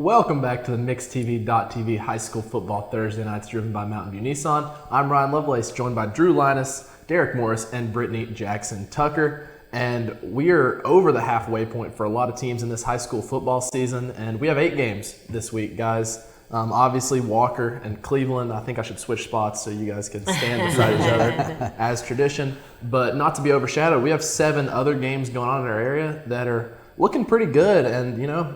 Welcome back to the MixedTV.tv High School Football Thursday Nights driven by Mountain View Nissan. I'm Ryan Lovelace, joined by Drew Linus, Derek Morris, and Brittany Jackson Tucker. And we are over the halfway point for a lot of teams in this high school football season. And we have 8 games this week, guys. Obviously, Walker and Cleveland. I think I should switch spots so you guys can stand beside each other as tradition. But not to be overshadowed, we have 7 other games going on in our area that are looking pretty good. And,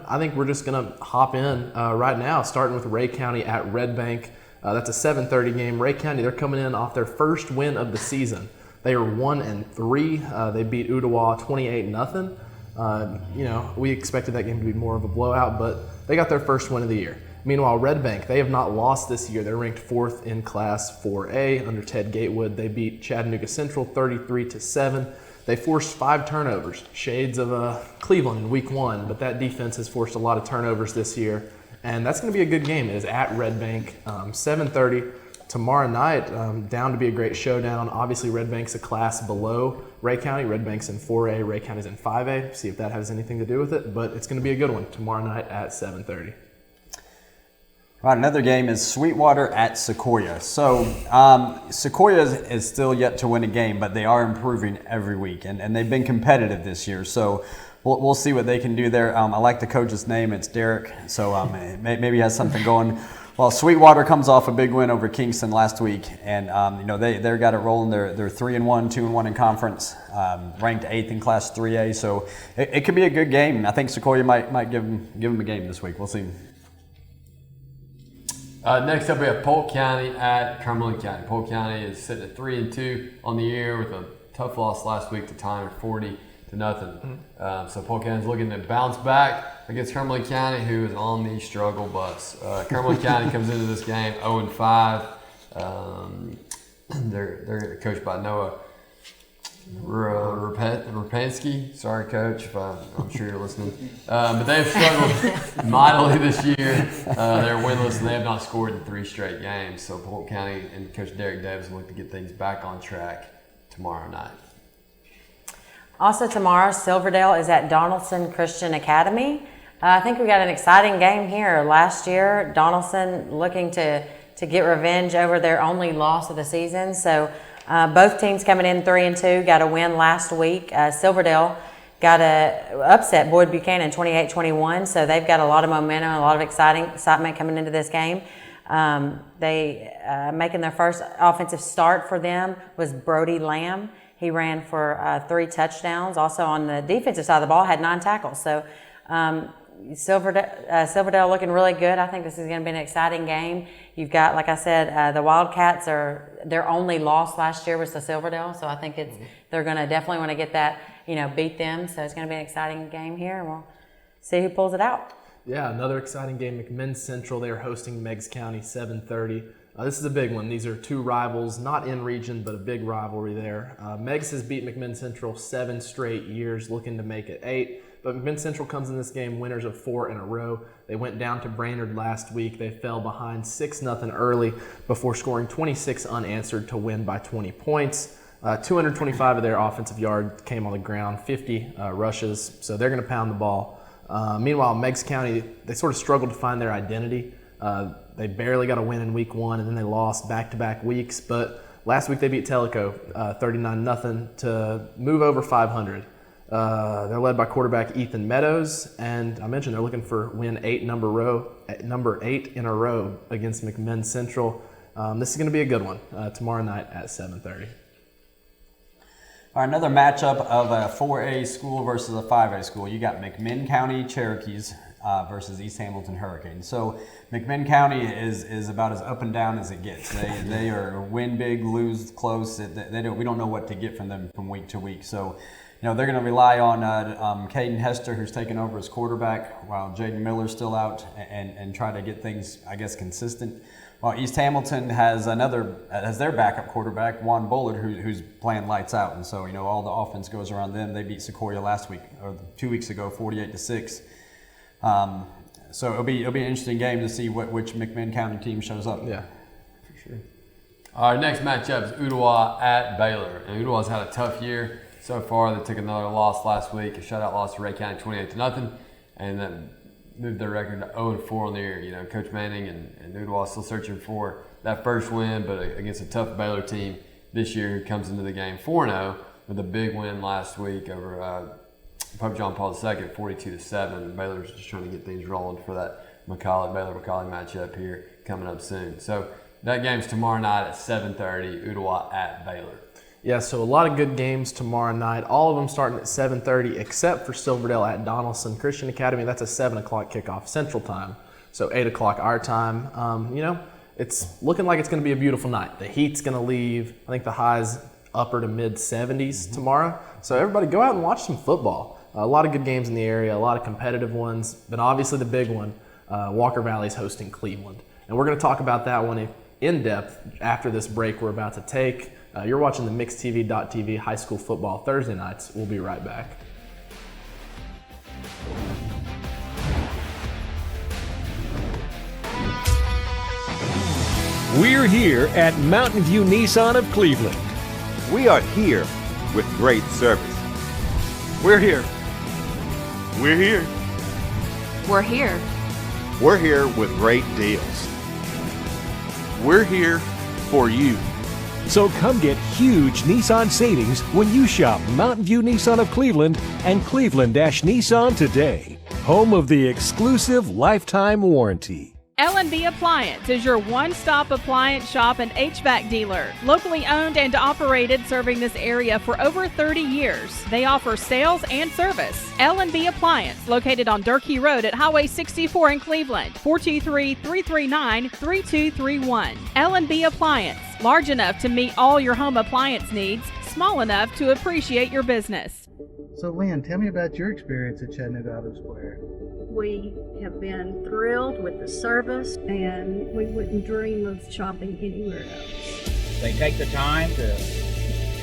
I think we're just going to hop in right now, starting with Ray County at Red Bank. That's a 7:30 game. Ray County, they're coming in off their first win of the season. They are 1-3. They beat Ooltewah 28-0. We expected that game to be more of a blowout, but they got their first win of the year. Meanwhile, Red Bank, they have not lost this year. They're ranked 4th in Class 4A under Ted Gatewood. They beat Chattanooga Central 33-7. They forced 5 turnovers, shades of Cleveland in week 1, but that defense has forced a lot of turnovers this year, and that's going to be a good game. It is at Red Bank, 7:30 tomorrow night, down to be a great showdown. Obviously, Red Bank's a class below Ray County. Red Bank's in 4A, Ray County's in 5A. See if that has anything to do with it, but it's going to be a good one tomorrow night at 7:30. All right, another game is Sweetwater at Sequoia. So Sequoia is still yet to win a game, but they are improving every week, and they've been competitive this year. So we'll see what they can do there. I like the coach's name. It's Derek, so maybe he has something going. Well, Sweetwater comes off a big win over Kingston last week, and they got it rolling. They're 3-1, 2-1 in conference, ranked 8th in Class 3A. So it could be a good game. I think Sequoia might give them a game this week. We'll see. Next up, we have Polk County at Cumberland County. Polk County is sitting at 3-2 on the year with a tough loss last week to Tyner, 40-0. So Polk County is looking to bounce back against Cumberland County, who is on the struggle bus. Cumberland County comes into this game 0-5. They're coached by Noah Rapansky. Sorry, Coach, if I'm sure you're listening. But they've struggled mightily this year. They're winless, and they have not scored in 3 straight games. So Polk County and Coach Derek Davis look to get things back on track tomorrow night. Also tomorrow, Silverdale is at Donaldson Christian Academy. I think we got an exciting game here. Last year, Donaldson looking to get revenge over their only loss of the season. So both teams coming in 3-2, got a win last week. Silverdale got a upset Boyd Buchanan 28-21. So they've got a lot of momentum, a lot of excitement coming into this game. They making their first offensive start for them was Brody Lamb. He ran for 3 touchdowns. Also on the defensive side of the ball, had 9 tackles. So Silverdale looking really good. I think this is going to be an exciting game. You've got, like I said, the Wildcats their only loss last year was to Silverdale. So I think they're going to definitely want to get that, beat them. So it's going to be an exciting game here, and we'll see who pulls it out. Yeah, another exciting game. McMinn Central, they are hosting Meigs County, 7:30. This is a big one. These are 2 rivals, not in region, but a big rivalry there. Meigs has beat McMinn Central 7 straight years, looking to make it 8. But McMinn Central comes in this game winners of 4 in a row. They went down to Brainerd last week. They fell behind 6-0 early before scoring 26 unanswered to win by 20 points. 225 of their offensive yards came on the ground, 50 rushes, so they're going to pound the ball. Meanwhile, Meigs County, they sort of struggled to find their identity. They barely got a win in week 1, and then they lost back-to-back weeks. But last week they beat Tellico 39-0 to move over 500. They're led by quarterback Ethan Meadows, and I mentioned they're looking for win number 8 in a row against McMinn Central. This is going to be a good one tomorrow night at 7:30. All right, another matchup of a 4A school versus a 5A school. You got McMinn County Cherokees versus East Hamilton Hurricanes. So McMinn County is about as up and down as it gets. They are win big, lose close. We don't know what to get from them from week to week. So they're going to rely on Caden Hester, who's taken over as quarterback, while Jaden Miller's still out, and try to get things, I guess, consistent. Well, East Hamilton has their backup quarterback, Juan Bullard, who's playing lights out, and so all the offense goes around them. They beat Sequoia last week or 2 weeks ago, 48-6. So it'll be an interesting game to see which McMinn County team shows up. Yeah, for sure. Our next matchup is Ooltewah at Baylor, and Ooltewah's had a tough year so far. They took another loss last week, a shutout loss to Ray County, 28-0, and then moved their record to 0-4 on the year. You know, Coach Manning and Ooltewah still searching for that first win, but against a tough Baylor team this year who comes into the game 4-0 with a big win last week over Pope John Paul II, 42-7. Baylor's just trying to get things rolling for that Baylor-McCallie matchup here coming up soon. So that game's tomorrow night at 7:30, Ooltewah at Baylor. Yeah, so a lot of good games tomorrow night. All of them starting at 7:30, except for Silverdale at Donaldson Christian Academy. That's a 7 o'clock kickoff Central Time, so 8 o'clock our time. It's looking like it's going to be a beautiful night. The heat's going to leave. I think the high's upper to mid 70s tomorrow. So everybody go out and watch some football. A lot of good games in the area, a lot of competitive ones, but obviously the big one, Walker Valley's hosting Cleveland. And we're going to talk about that one in depth after this break we're about to take. You're watching the MixedTV.tv High School Football Thursday nights. We'll be right back. We're here at Mountain View Nissan of Cleveland. We are here with great service. We're here. We're here. We're here. We're here with great deals. We're here for you. So come get huge Nissan savings when you shop Mountain View Nissan of Cleveland and Cleveland-Nissan today, home of the exclusive lifetime warranty. L&B Appliance is your one-stop appliance shop and HVAC dealer. Locally owned and operated, serving this area for over 30 years. They offer sales and service. L&B Appliance, located on Durkee Road at Highway 64 in Cleveland, 423-339-3231. L&B Appliance, large enough to meet all your home appliance needs, small enough to appreciate your business. So Lynn, tell me about your experience at Chattanooga Auto Square. We have been thrilled with the service, and we wouldn't dream of shopping anywhere else. They take the time to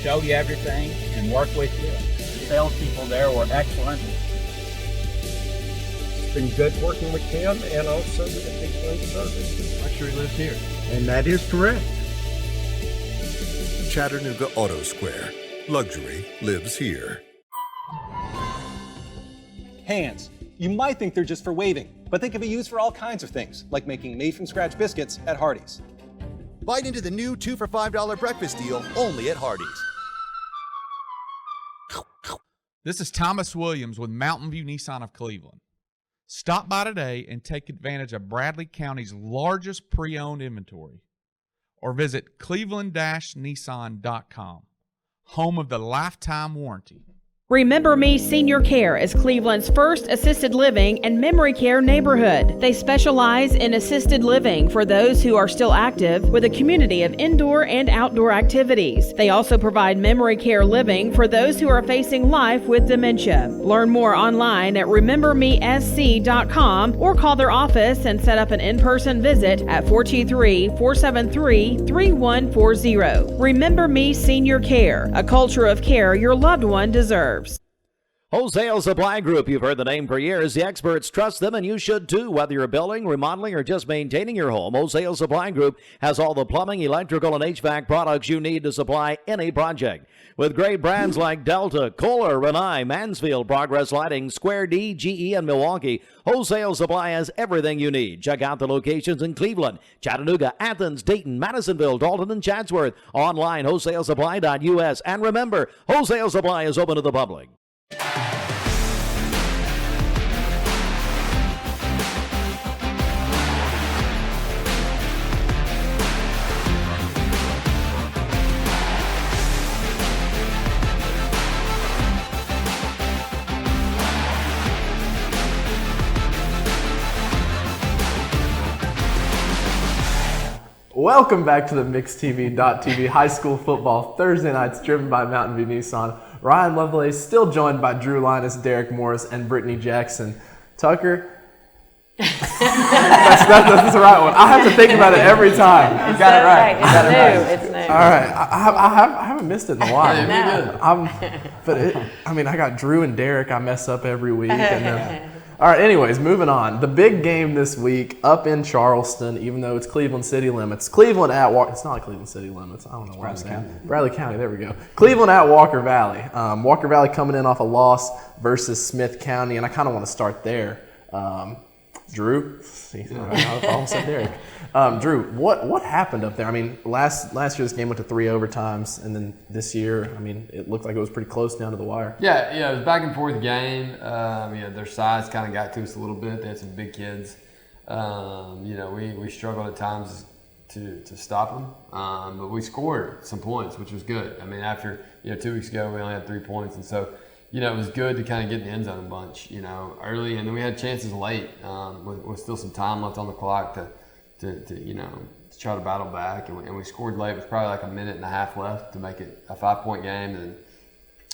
show you everything and work with you. The salespeople there were excellent. It's been good working with him and also with the people in service. Make sure he lives here. And that is correct. Chattanooga Auto Square. Luxury lives here. Hands. You might think they're just for waving, but they can be used for all kinds of things, like making made-from-scratch biscuits at Hardee's. Bite into the new 2 for $5 breakfast deal only at Hardee's. This is Thomas Williams with Mountain View Nissan of Cleveland. Stop by today and take advantage of Bradley County's largest pre-owned inventory, or visit cleveland-nissan.com, home of the lifetime warranty. Remember Me Senior Care is Cleveland's first assisted living and memory care neighborhood. They specialize in assisted living for those who are still active, with a community of indoor and outdoor activities. They also provide memory care living for those who are facing life with dementia. Learn more online at remembermesc.com or call their office and set up an in-person visit at 423-473-3140. Remember Me Senior Care, a culture of care your loved one deserves. Wholesale Supply Group, you've heard the name for years. The experts trust them, and you should too. Whether you're building, remodeling, or just maintaining your home, Wholesale Supply Group has all the plumbing, electrical, and HVAC products you need to supply any project. With great brands like Delta, Kohler, Rinnai, Mansfield, Progress Lighting, Square D, GE, and Milwaukee, Wholesale Supply has everything you need. Check out the locations in Cleveland, Chattanooga, Athens, Dayton, Madisonville, Dalton, and Chatsworth. Online, wholesalesupply.us. And remember, Wholesale Supply is open to the public. Welcome back to the MixedTV.tv High School Football Thursday nights, driven by Mountain View Nissan. Ryan Lovelace still joined by Drew Linus, Derek Morris, and Brittany Jackson. Tucker, that's the right one. I have to think about it every time. You got it right. It's new. All right, I haven't missed it in a while. No. I got Drew and Derek. I mess up every week. And then, all right, anyways, moving on. The big game this week up in Charleston, even though it's Cleveland city limits. Cleveland at Walker. It's not Cleveland city limits. I don't know what I'm saying. Bradley County, there we go. Cleveland at Walker Valley. Walker Valley coming in off a loss versus Smith County, and I kind of want to start there. Drew, see, I almost said Derek. Drew, what happened up there? I mean, last year this game went to 3 overtimes, and then this year, I mean, it looked like it was pretty close down to the wire. Yeah, it was back and forth game. Their size kind of got to us a little bit. They had some big kids. We struggled at times to stop them, but we scored some points, which was good. I mean, after 2 weeks ago, we only had 3 points, and so. It was good to kind of get in the end zone a bunch, early, and then we had chances late with still some time left on the clock to try to battle back, and we scored late with probably like a minute and a half left to make it a 5-point game, and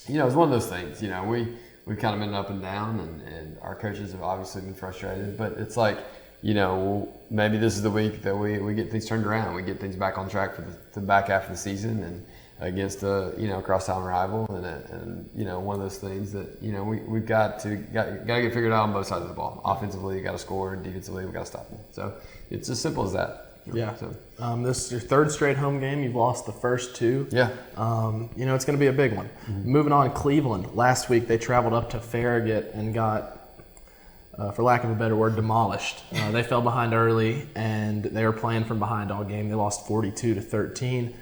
it was one of those things. We've kind of been up and down, and our coaches have obviously been frustrated, but it's like maybe this is the week that we get things turned around, we get things back on track for the back half of the season, and against a crosstown rival, and one of those things that we've got to get figured out on both sides of the ball. Offensively, you got to score, and defensively, we got to stop them. So it's as simple as that. Yeah. So. This is your third straight home game. You've lost the first 2. Yeah. It's going to be a big one. Mm-hmm. Moving on, Cleveland. Last week they traveled up to Farragut and got, for lack of a better word, demolished. They fell behind early, and they were playing from behind all game. They lost 42-13.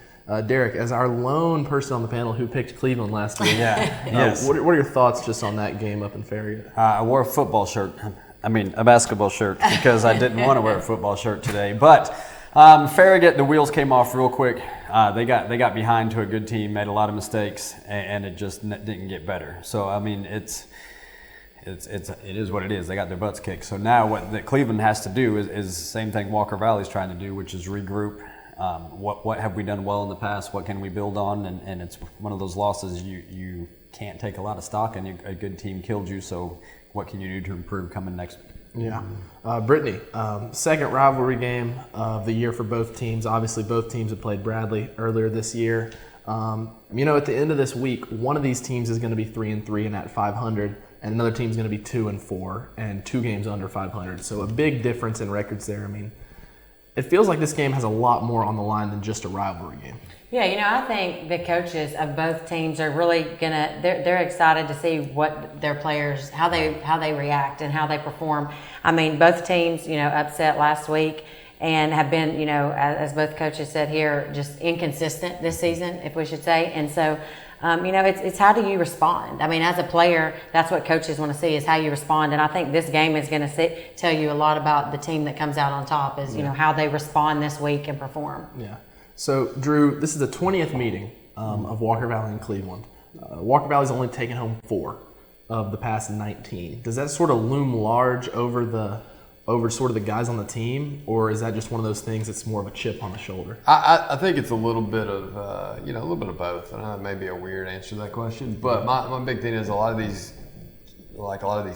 Derek, as our lone person on the panel who picked Cleveland last week, yes. What are your thoughts just on that game up in Farragut? I wore a football shirt. A basketball shirt, because I didn't want to wear a football shirt today. But Farragut, the wheels came off real quick. They got behind to a good team, made a lot of mistakes, and it just didn't get better. So it is what it is. They got their butts kicked. So now what Cleveland has to do is the same thing Walker Valley's trying to do, which is regroup. What have we done well in the past? What can we build on? And it's one of those losses you can't take a lot of stock, and a good team killed you. So what can you do to improve coming next week? Yeah. Brittany, second rivalry game of the year for both teams. Obviously, both teams have played Bradley earlier this year. At the end of this week, one of these teams is going to be 3-3 and at 500, and another team's going to be 2-4 and 2 games under 500. So a big difference in records there. I mean, it feels like this game has a lot more on the line than just a rivalry game. Yeah, I think the coaches of both teams are really they're excited to see what their players, how they react and how they perform. I mean, both teams, upset last week and have been, as both coaches said here, just inconsistent this season, if we should say. And so, it's how do you respond? I mean, as a player, that's what coaches want to see, is how you respond. And I think this game is going to tell you a lot about the team that comes out on top, is, how they respond this week and perform. Yeah. So, Drew, this is the 20th meeting of Walker Valley and Cleveland. Walker Valley's only taken home 4 of the past 19. Does that sort of loom large over sort of the guys on the team, or is that just one of those things that's more of a chip on the shoulder? I think it's a little bit of a little bit of both. I know that may be a weird answer to that question, but my big thing is a lot of these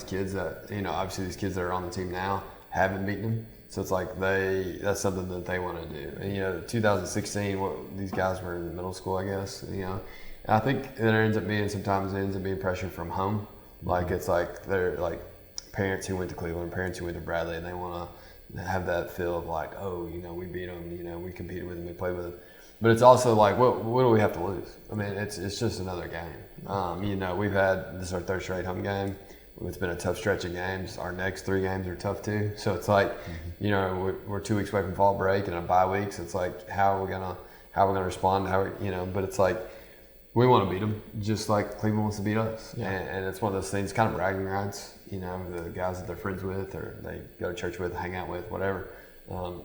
kids that obviously these kids that are on the team now haven't beaten them, so it's like that's something that they want to do. And 2016, these guys were in middle school, I guess. And I think it sometimes ends up being pressure from home. Like it's like they're like parents who went to Cleveland, parents who went to Bradley, and they want to have that feel of like, we beat them, we competed with them, we played with them. But it's also like, what do we have to lose? I mean, it's just another game. We've had, this is our third straight home game. It's been a tough stretch of games. Our next 3 games are tough too. So it's like, we're 2 weeks away from fall break and a bye week. So it's like, how are we gonna respond? But it's like, we want to beat them just like Cleveland wants to beat us. Yeah. And it's one of those things, kind of bragging rights, the guys that they're friends with or they go to church with, hang out with, whatever. I'm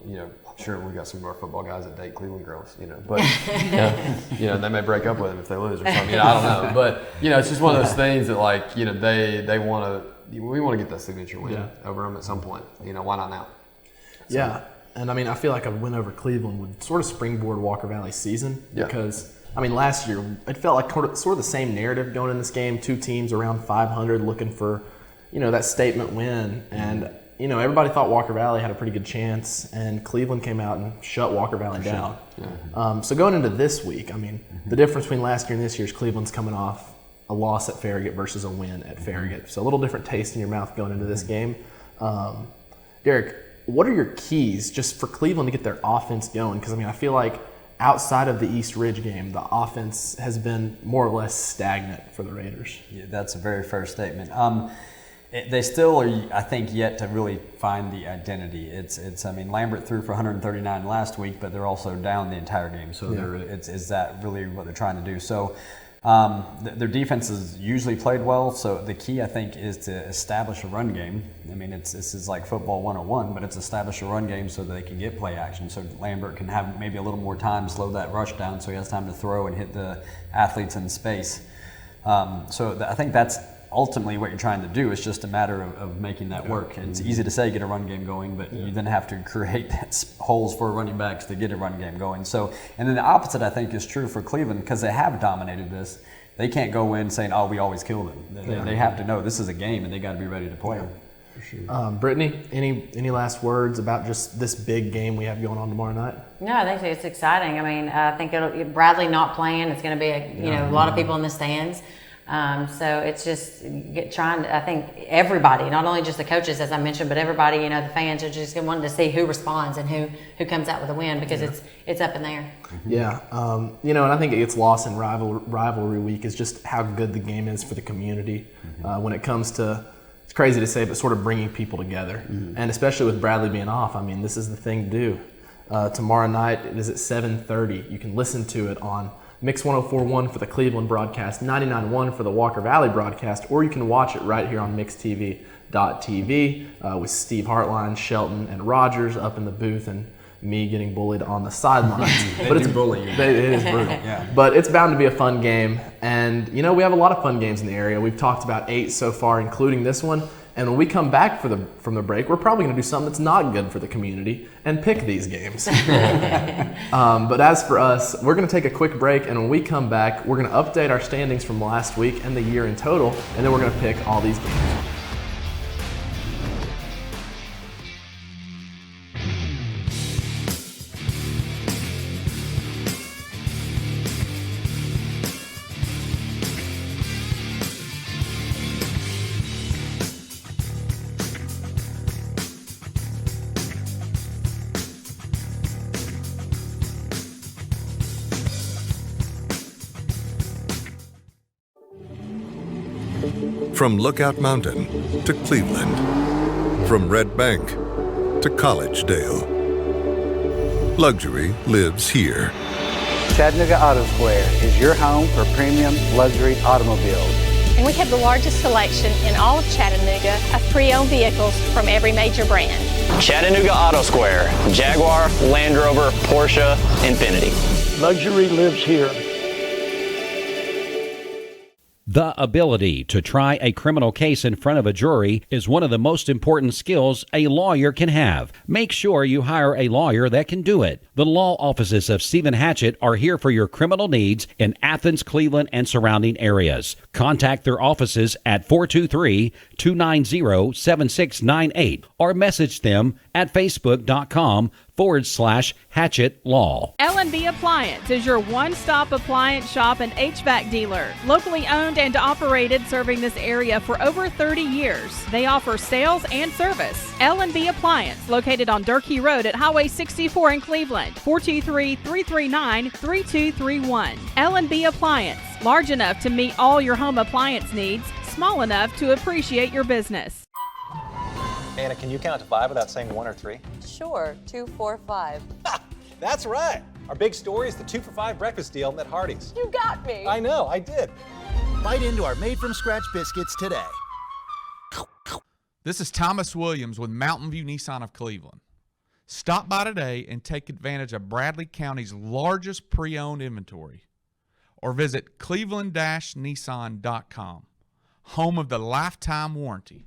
sure we got some of our football guys that date Cleveland girls, but they may break up with them if they lose or something. I don't know, but it's just one of those things that like we want to get that signature win over them at some point. Why not now? So. Yeah, and I mean I feel like a win over Cleveland would sort of springboard Walker Valley's season because I mean last year it felt like sort of the same narrative going in this game. 2 teams around 500 looking for that statement win and. Everybody thought Walker Valley had a pretty good chance, and Cleveland came out and shut Walker Valley down. Yeah. So going into this week, I mean, the difference between last year and this year is Cleveland's coming off a loss at Farragut versus a win at Farragut. So a little different taste in your mouth going into this game. Derek, what are your keys just for Cleveland to get their offense going? Because, I mean, I feel like outside of the East Ridge game, the offense has been more or less stagnant for the Raiders. Yeah, that's a very fair statement. They still are, I think, yet to really find the identity. I mean, Lambert threw for 139 last week, but they're also down the entire game. So is that really what they're trying to do? So their defense has usually played well. So the key, I think, is to establish a run game. I mean, this is like football 101, but it's establish a run game so that they can get play action. So Lambert can have maybe a little more time, slow that rush down, so he has time to throw and hit the athletes in space. I think that's ultimately what you're trying to do. It's just a matter of making that work. It's easy to say get a run game going, but you then have to create holes for running backs to get a run game going. So, and then the opposite, I think, is true for Cleveland, because they have dominated this. They can't go in saying, "Oh, we always kill them." They have to know this is a game, and they got to be ready to play. For sure. Brittany, any last words about just this big game we have going on tomorrow night? No, I think it's exciting. I mean, I think Bradley not playing. It's going to be a lot of people in the stands. So it's just I think everybody, not only just the coaches, as I mentioned, but everybody, the fans are just wanting to see who responds and who comes out with a win, because it's up in there. Yeah. And I think it gets lost in rivalry week is just how good the game is for the community when it comes to, it's crazy to say, but sort of bringing people together. And especially with Bradley being off, I mean, this is the thing to do. Tomorrow night, it is at 7:30. You can listen to it on Mix 104.1 for the Cleveland broadcast, 99.1 for the Walker Valley broadcast, or you can watch it right here on mixtv.tv with Steve Hartline, Shelton, and Rogers up in the booth, and me getting bullied on the sidelines. But it's bullying. It is brutal. Yeah. But it's bound to be a fun game, and we have a lot of fun games in the area. We've talked about 8 so far, including this one. And when we come back from the break, we're probably going to do something that's not good for the community and pick these games. But as for us, we're going to take a quick break, and when we come back, we're going to update our standings from last week and the year in total, and then we're going to pick all these games. From Lookout Mountain to Cleveland, from Red Bank to Collegedale, luxury lives here. Chattanooga Auto Square is your home for premium luxury automobiles. And we have the largest selection in all of Chattanooga of pre-owned vehicles from every major brand. Chattanooga Auto Square, Jaguar, Land Rover, Porsche, Infiniti. Luxury lives here. The ability to try a criminal case in front of a jury is one of the most important skills a lawyer can have. Make sure you hire a lawyer that can do it. The law offices of Stephen Hatchett are here for your criminal needs in Athens, Cleveland, and surrounding areas. Contact their offices at 423-290-7698 or message them at facebook.com/Hatchett Law. L&B Appliance is your one-stop appliance shop and HVAC dealer. Locally owned and operated, serving this area for over 30 years. They offer sales and service. L&B Appliance, located on Durkee Road at Highway 64 in Cleveland, 423-339-3231. L&B Appliance, large enough to meet all your home appliance needs, small enough to appreciate your business. Anna, can you count to 5 without saying 1 or 3? Sure, 2, 4, 5. That's right. Our big story is the 2 for $5 breakfast deal at Hardee's. You got me. I know, I did. Bite into our made-from-scratch biscuits today. This is Thomas Williams with Mountain View Nissan of Cleveland. Stop by today and take advantage of Bradley County's largest pre-owned inventory, or visit cleveland-nissan.com, home of the lifetime warranty.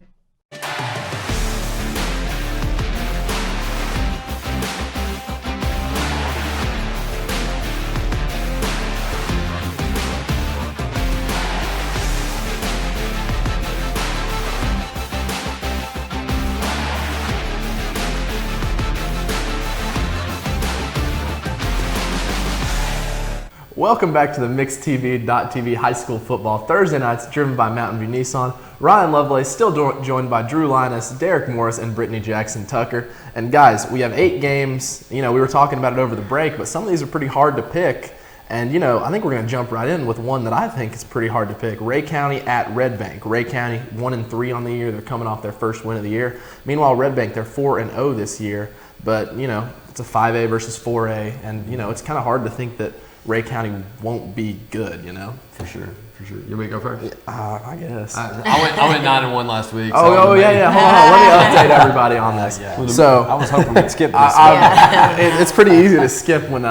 Welcome back to the MixedTV.tv High School Football Thursday nights, driven by Mountain View Nissan. Ryan Lovelace still joined by Drew Linus, Derek Morris, and Brittany Jackson Tucker. And guys, we have 8 games. We were talking about it over the break, but some of these are pretty hard to pick. And, you know, I think we're going to jump right in with one that I think is pretty hard to pick. Ray County at Red Bank. Ray County 1-3 on the year. They're coming off their first win of the year. Meanwhile, Red Bank, they're 4-0 this year. But, you know, it's a 5A versus 4A. And, you know, it's kind of hard to think that Ray County won't be good, you know? For sure. You want me to go first? I guess. I went 9-1 last week. So Hold on. Let me update everybody on this. So I was hoping we'd skip this. It's pretty easy to skip when,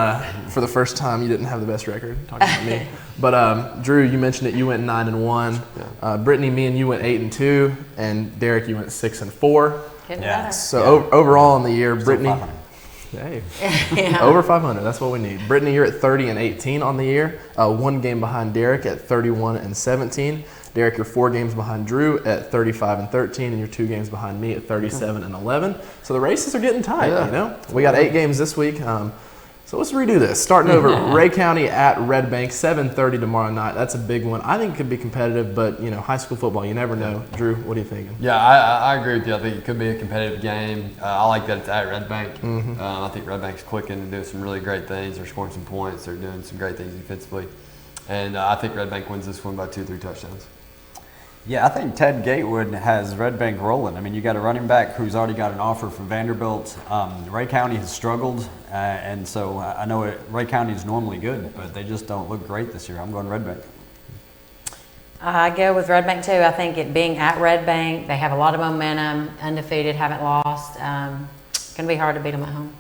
for the first time, you didn't have the best record. Talking about me. But Drew, you mentioned it. You went 9-1. Brittany, me and you went 8-2, and Derek, you went 6-4. So overall in the year, Brittany. Hey, over 500. That's what we need. Brittany, you're at 30-18 on the year. 1 game behind Derek at 31-17. Derek, you're 4 games behind Drew at 35-13, and you're 2 games behind me at 37-11. So the races are getting tight. You know, we got 8 games this week. So let's redo this. Starting over, Ray County at Red Bank, 7:30 tomorrow night. That's a big one. I think it could be competitive, but, you know, high school football, you never know. Drew, what are you thinking? Yeah, I agree with you. I think it could be a competitive game. I like that it's at Red Bank. I think Red Bank's clicking and doing some really great things. They're scoring some points. They're doing some great things defensively. And I think Red Bank wins this one by 2-3 touchdowns. Yeah, I think Ted Gatewood has Red Bank rolling. I mean, you got a running back who's already got an offer from Vanderbilt. Ray County has struggled, and so I know Ray County is normally good, but they just don't look great this year. I'm going Red Bank. I go with Red Bank too. I think it being at Red Bank, they have a lot of momentum, undefeated, haven't lost. It's going to be hard to beat them at home.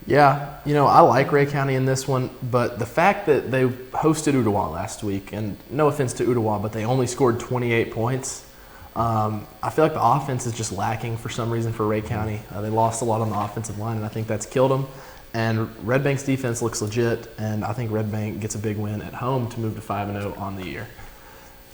Yeah, you know, I like Ray County in this one, but the fact that they hosted Ottawa last week, and no offense to Ottawa, but they only scored 28 points. I feel like the offense is just lacking for some reason for Ray County. They lost a lot on the offensive line, and I think that's killed them. And Red Bank's defense looks legit, and I think Red Bank gets a big win at home to move to 5-0 on the year.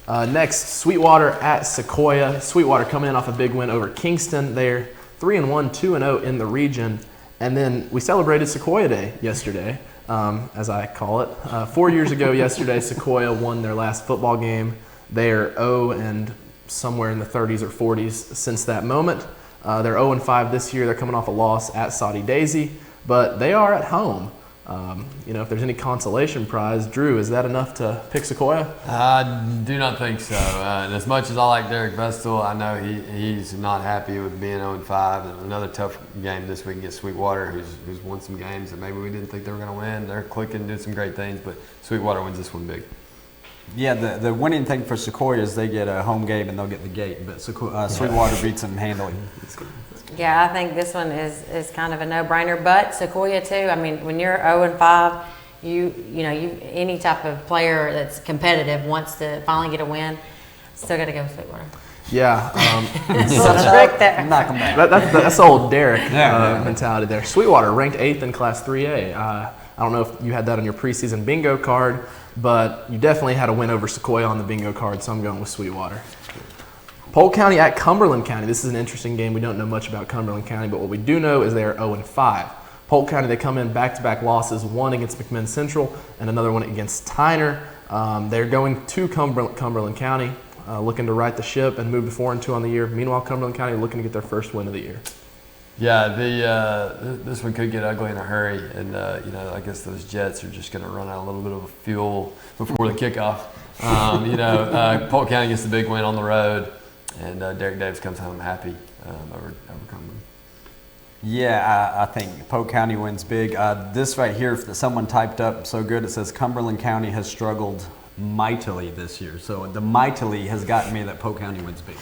Next, Sweetwater at Sequoia. Sweetwater coming in off a big win over Kingston. They're 3-1, 2-0 in the region. And then we celebrated Sequoia Day yesterday, as I call it. 4 years ago yesterday, Sequoia won their last football game. They are 0 and somewhere in the 30s or 40s since that moment. They're 0-5 this year. They're coming off a loss at Saudi Daisy, but they are at home. You know, if there's any consolation prize, Drew, is that enough to pick Sequoia? I do not think so. And as much as I like Derek Vestal, I know he's not happy with being 0-5. And another tough game this week against Sweetwater, who's won some games that maybe we didn't think they were going to win. They're clicking, doing some great things, but Sweetwater wins this one big. Yeah, the winning thing for Sequoia is they get a home game and they'll get the gate, but Sweetwater beats them handily. Yeah, I think this one is kind of a no-brainer, but Sequoia too. I mean, when you're 0-5, you know any type of player that's competitive wants to finally get a win. Still got to go with Sweetwater. Yeah, trick there. Knock them back. That's old Derek mentality there. Sweetwater ranked 8th in Class 3A. I don't know if you had that on your preseason bingo card, but you definitely had a win over Sequoia on the bingo card, so I'm going with Sweetwater. Polk County at Cumberland County. This is an interesting game. We don't know much about Cumberland County, but what we do know is they are 0-5. Polk County, they come in back-to-back losses, one against McMinn Central and another one against Tyner. They're going to Cumberland County, looking to right the ship and move to 4-2 on the year. Meanwhile, Cumberland County looking to get their first win of the year. Yeah, this one could get ugly in a hurry, and you know, I guess those Jets are just going to run out a little bit of fuel before the kickoff. Polk County gets the big win on the road, and Derek Davis comes home happy over Cumberland. Yeah, I think Polk County wins big. This right here, someone typed up so good, it says Cumberland County has struggled mightily this year. So the mightily has gotten me that Polk County wins big.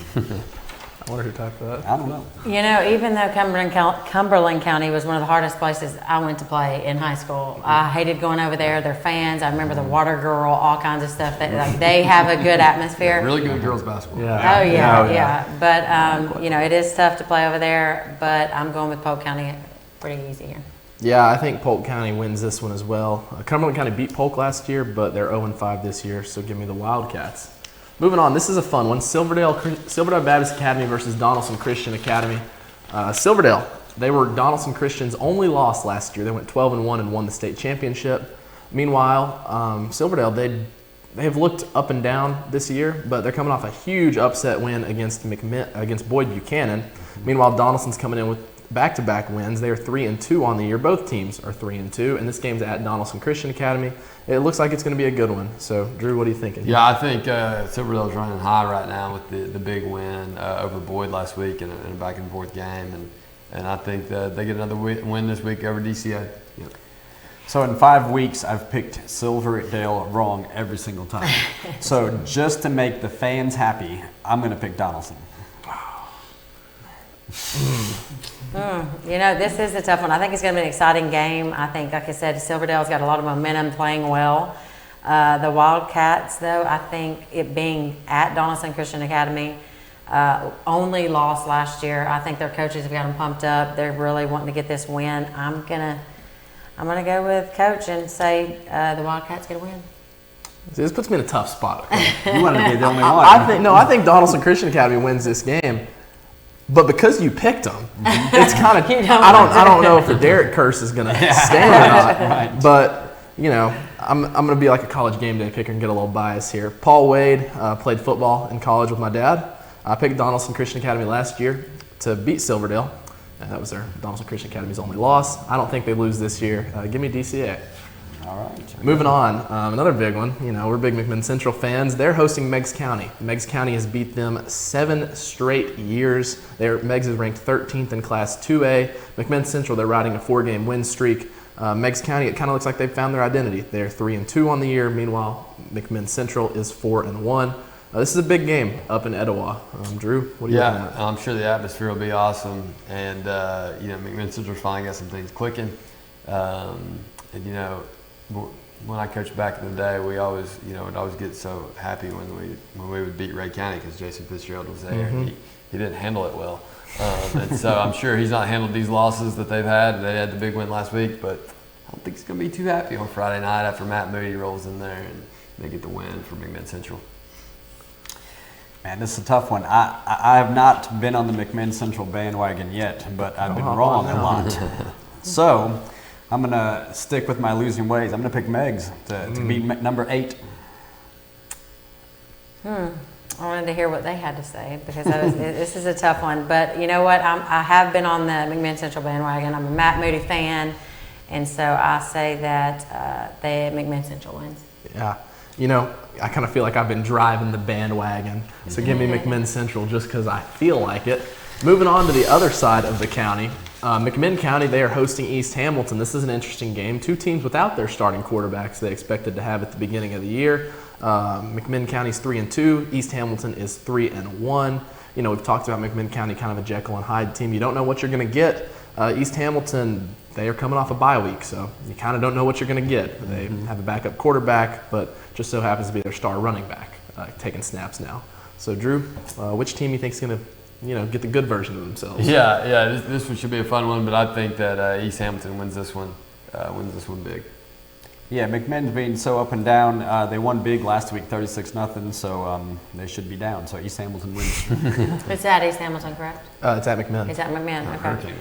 I wonder who typed that. I don't know. You know, even though Cumberland County was one of the hardest places I went to play in high school, I hated going over there. Their fans, I remember the Water Girl, all kinds of stuff. They have a good atmosphere. Really good girls basketball. Yeah. Oh yeah. But you know, it is tough to play over there. But I'm going with Polk County. Pretty easy here. Yeah, I think Polk County wins this one as well. Cumberland County beat Polk last year, but they're 0-5 this year. So give me the Wildcats. Moving on, this is a fun one. Silverdale Baptist Academy versus Donaldson Christian Academy. Silverdale, they were Donaldson Christian's only loss last year. They went 12-1 and won the state championship. Meanwhile, Silverdale, they have looked up and down this year, but they're coming off a huge upset win against Boyd Buchanan. Meanwhile, Donaldson's coming in with back-to-back wins. They are 3-2 on the year. Both teams are 3-2, and this game's at Donaldson Christian Academy. It looks like it's going to be a good one. So, Drew, what are you thinking? Yeah, I think Silverdale's running high right now with the big win over Boyd last week in a back-and-forth game, and I think that they get another win this week over DCA. Yep. So in 5 weeks, I've picked Silverdale wrong every single time. So just to make the fans happy, I'm going to pick Donaldson. You know, this is a tough one. I think it's going to be an exciting game. I think, like I said, Silverdale's got a lot of momentum, playing well. The Wildcats, though, I think it being at Donaldson Christian Academy, only lost last year. I think their coaches have got them pumped up. They're really wanting to get this win. I'm gonna go with Coach and say the Wildcats get a win. See, this puts me in a tough spot. You want to be the only one. I think Donaldson Christian Academy wins this game. But because you picked them, it's kind of I don't know if the Derek curse is going to stand or not. Right. But you know, I'm going to be like a college game day picker and get a little bias here. Paul Wade played football in college with my dad. I picked Donaldson Christian Academy last year to beat Silverdale, and that was their Donaldson Christian Academy's only loss. I don't think they lose this year. Give me DCA. All right. Moving on, another big one. You know, we're big McMinn Central fans. They're hosting Meigs County. Meigs County has beat them 7 straight years. Meigs is ranked 13th in Class 2A. McMinn Central, they're riding a 4-game win streak. Meigs County, it kind of looks like they've found their identity. They're 3-2 on the year. Meanwhile, McMinn Central is 4-1. This is a big game up in Etowah. Drew, what are you looking at? I'm sure the atmosphere will be awesome, and you know, McMinn Central's finally got some things clicking. And you know, when I coached back in the day, we always, you know, would always get so happy when we would beat Ray County because Jason Fitzgerald was there. And he didn't handle it well, and so I'm sure he's not handled these losses that they've had. They had the big win last week, but I don't think he's going to be too happy on Friday night after Matt Moody rolls in there and they get the win for McMinn Central. Man, this is a tough one. I have not been on the McMinn Central bandwagon yet, but I've been wrong a lot. So I'm going to stick with my losing ways. I'm going to pick Meigs to be number 8. I wanted to hear what they had to say because this is a tough one. But you know what? I have been on the McMinn Central bandwagon. I'm a Matt Moody fan, and so I say that McMinn Central wins. Yeah. You know, I kind of feel like I've been driving the bandwagon. So give me McMinn Central just because I feel like it. Moving on to the other side of the county. McMinn County, they are hosting East Hamilton. This is an interesting game. 2 teams without their starting quarterbacks they expected to have at the beginning of the year. McMinn County's 3-2. East Hamilton is 3-1. You know, we've talked about McMinn County, kind of a Jekyll and Hyde team. You don't know what you're going to get. East Hamilton, they are coming off a bye week, so you kind of don't know what you're going to get. They have a backup quarterback, but just so happens to be their star running back taking snaps now. So, Drew, which team you think is going to, you know, get the good version of themselves? Yeah, this one should be a fun one, but I think that East Hamilton wins this one big. Yeah, McMinn's being so up and down. They won big last week, 36-0, so they should be down. So East Hamilton wins. It's at East Hamilton, correct? It's at McMinn. It's at McMinn. Okay.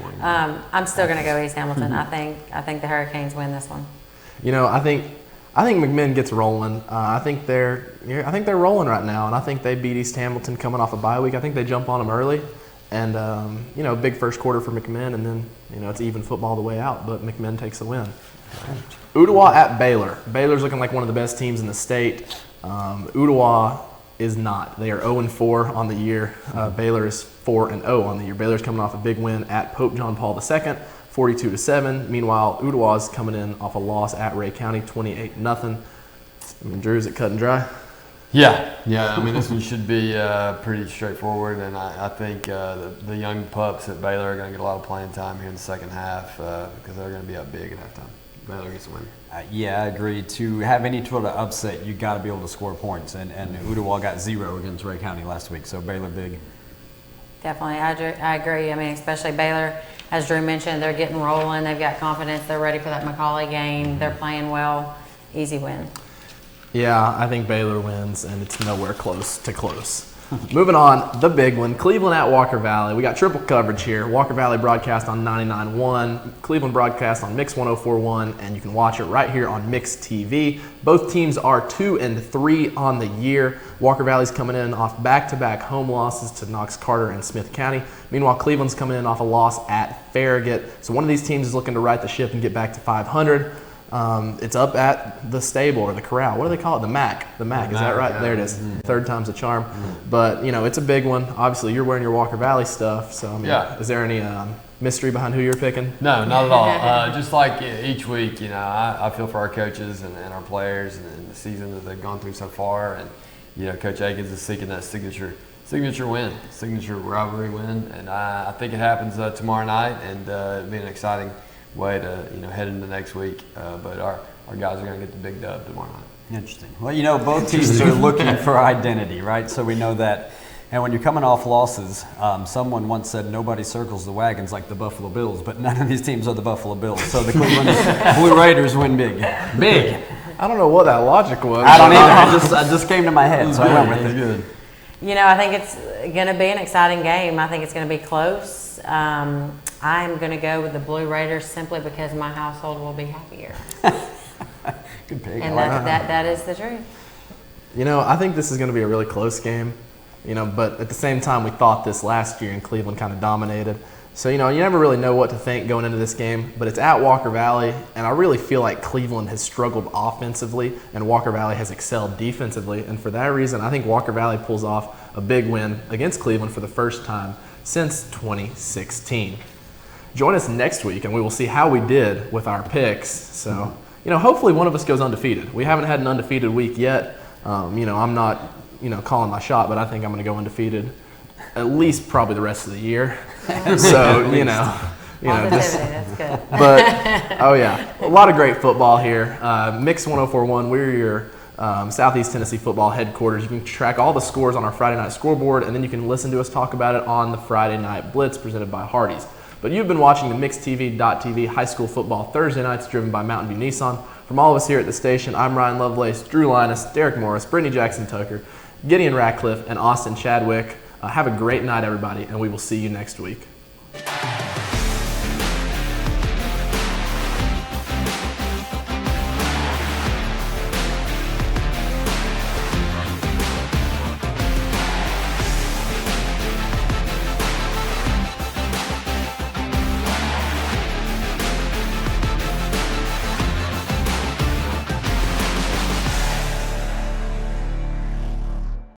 I'm still going to go East Hamilton. I think the Hurricanes win this one. You know, I think McMinn gets rolling. I think they're rolling right now, and I think they beat East Hamilton coming off a bye week. I think they jump on them early, and you know, big first quarter for McMinn, and then you know it's even football the way out. But McMinn takes the win. Ottawa at Baylor. Baylor's looking like one of the best teams in the state. Ottawa is not. They are 0-4 on the year. Baylor is 4-0 on the year. Baylor's coming off a big win at Pope John Paul II, 42-7. Meanwhile, Ottawa's coming in off a loss at Ray County, 28-0. I mean, Drew, is it cut and dry? Yeah. I mean, this one should be pretty straightforward, and I think the young pups at Baylor are going to get a lot of playing time here in the second half because they're going to be up big at halftime. Baylor gets the win. Yeah, I agree. To have any sort of upset, you got to be able to score points, and Ottawa got 0 against Ray County last week, so Baylor big. Definitely, I agree. I mean, especially Baylor, as Drew mentioned, they're getting rolling. They've got confidence. They're ready for that McCallie game. They're playing well. Easy win. Yeah, I think Baylor wins, and it's nowhere close to close. Moving on, the big one, Cleveland at Walker Valley. We got triple coverage here. Walker Valley broadcast on 99.1, Cleveland broadcast on Mix 104.1, and you can watch it right here on Mix TV. Both teams are 2-3 on the year. Walker Valley's coming in off back-to-back home losses to Knox Carter and Smith County. Meanwhile, Cleveland's coming in off a loss at Farragut. So one of these teams is looking to right the ship and get back to 500. It's up at the stable or the corral. What do they call it? The MAC. The MAC. Is that right? Yeah. There it is. Third time's a charm. But, you know, it's a big one. Obviously, you're wearing your Walker Valley stuff. So, I mean, is there any mystery behind who you're picking? No, not at all. Just like each week, you know, I feel for our coaches and our players and the season that they've gone through so far. And, you know, Coach Akins is seeking that signature win, signature rivalry win. And I think it happens tomorrow night, and it'll be an exciting way to, you know, head into next week. But our guys are going to get the big dub tomorrow night. Interesting. Well, you know, both teams are looking for identity, right? So we know that. And when you're coming off losses, someone once said nobody circles the wagons like the Buffalo Bills, but none of these teams are the Buffalo Bills. So the Cleveland Blue Raiders win big. Big. I don't know what that logic was. I don't either. It just came to my head, so I went with it. Good. You know, I think it's going to be an exciting game. I think it's going to be close. I'm going to go with the Blue Raiders simply because my household will be happier. Good pick. And that is the truth. You know, I think this is going to be a really close game. You know, but at the same time, we thought this last year and Cleveland kind of dominated. So, you know, you never really know what to think going into this game, but it's at Walker Valley, and I really feel like Cleveland has struggled offensively and Walker Valley has excelled defensively. And for that reason, I think Walker Valley pulls off a big win against Cleveland for the first time since 2016. Join us next week, and we will see how we did with our picks. So, you know, hopefully one of us goes undefeated. We haven't had an undefeated week yet. You know, I'm not, you know, calling my shot, but I think I'm going to go undefeated at least probably the rest of the year. So, you know, that's good. But, oh yeah, a lot of great football here. Mix 104.1, we're your Southeast Tennessee football headquarters. You can track all the scores on our Friday night scoreboard, and then you can listen to us talk about it on the Friday Night Blitz presented by Hardee's. But you've been watching the MixTV.tv High School Football Thursday nights driven by Mountain View Nissan. From all of us here at the station, I'm Ryan Lovelace, Drew Linus, Derek Morris, Brittany Jackson Tucker, Gideon Ratcliffe, and Austin Chadwick. Have a great night, everybody, and we will see you next week.